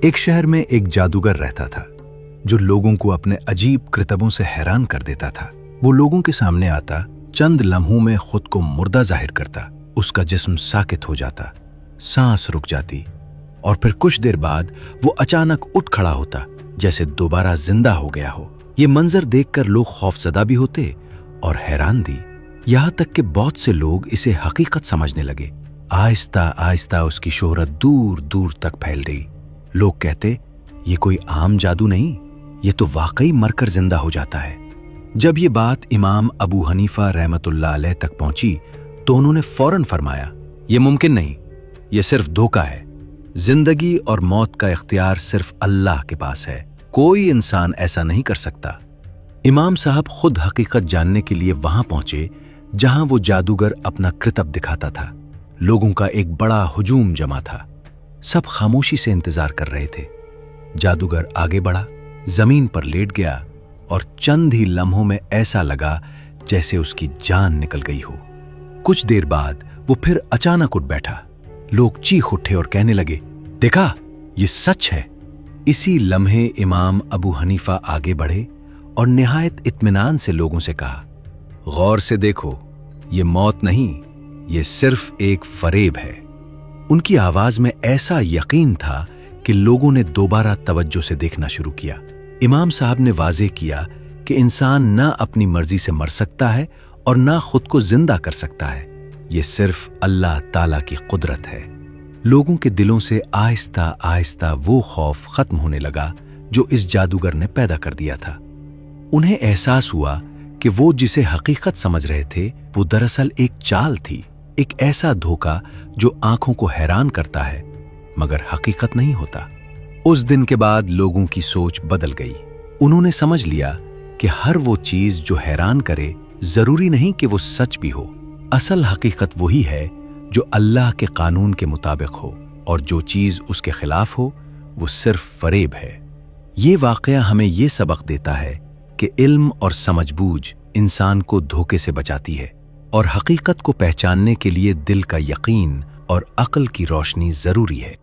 ایک شہر میں ایک جادوگر رہتا تھا جو لوگوں کو اپنے عجیب کرتبوں سے حیران کر دیتا تھا۔ وہ لوگوں کے سامنے آتا، چند لمحوں میں خود کو مردہ ظاہر کرتا، اس کا جسم ساکت ہو جاتا، سانس رک جاتی، اور پھر کچھ دیر بعد وہ اچانک اٹھ کھڑا ہوتا جیسے دوبارہ زندہ ہو گیا ہو۔ یہ منظر دیکھ کر لوگ خوفزدہ بھی ہوتے اور حیران بھی، یہاں تک کہ بہت سے لوگ اسے حقیقت سمجھنے لگے۔ آہستہ آہستہ اس کی شہرت دور دور تک پھیل گئی۔ لوگ کہتے، یہ کوئی عام جادو نہیں، یہ تو واقعی مر کر زندہ ہو جاتا ہے۔ جب یہ بات امام ابو حنیفہ رحمۃ اللہ علیہ تک پہنچی تو انہوں نے فوراً فرمایا، یہ ممکن نہیں، یہ صرف دھوکہ ہے۔ زندگی اور موت کا اختیار صرف اللہ کے پاس ہے، کوئی انسان ایسا نہیں کر سکتا۔ امام صاحب خود حقیقت جاننے کے لیے وہاں پہنچے جہاں وہ جادوگر اپنا کرتب دکھاتا تھا۔ لوگوں کا ایک بڑا ہجوم جمع تھا، سب خاموشی سے انتظار کر رہے تھے۔ جادوگر آگے بڑھا، زمین پر لیٹ گیا، اور چند ہی لمحوں میں ایسا لگا جیسے اس کی جان نکل گئی ہو۔ کچھ دیر بعد وہ پھر اچانک اٹھ بیٹھا۔ لوگ چیخ اٹھے اور کہنے لگے، دیکھا، یہ سچ ہے۔ اسی لمحے امام ابو حنیفہ آگے بڑھے اور نہایت اطمینان سے لوگوں سے کہا، غور سے دیکھو، یہ موت نہیں، یہ صرف ایک فریب ہے۔ ان کی آواز میں ایسا یقین تھا کہ لوگوں نے دوبارہ توجہ سے دیکھنا شروع کیا۔ امام صاحب نے واضح کیا کہ انسان نہ اپنی مرضی سے مر سکتا ہے اور نہ خود کو زندہ کر سکتا ہے، یہ صرف اللہ تعالیٰ کی قدرت ہے۔ لوگوں کے دلوں سے آہستہ آہستہ وہ خوف ختم ہونے لگا جو اس جادوگر نے پیدا کر دیا تھا۔ انہیں احساس ہوا کہ وہ جسے حقیقت سمجھ رہے تھے وہ دراصل ایک چال تھی، ایک ایسا دھوکہ جو آنکھوں کو حیران کرتا ہے مگر حقیقت نہیں ہوتا۔ اس دن کے بعد لوگوں کی سوچ بدل گئی۔ انہوں نے سمجھ لیا کہ ہر وہ چیز جو حیران کرے ضروری نہیں کہ وہ سچ بھی ہو۔ اصل حقیقت وہی ہے جو اللہ کے قانون کے مطابق ہو، اور جو چیز اس کے خلاف ہو وہ صرف فریب ہے۔ یہ واقعہ ہمیں یہ سبق دیتا ہے کہ علم اور سمجھ بوجھ انسان کو دھوکے سے بچاتی ہے، اور حقیقت کو پہچاننے کے لیے دل کا یقین اور عقل کی روشنی ضروری ہے۔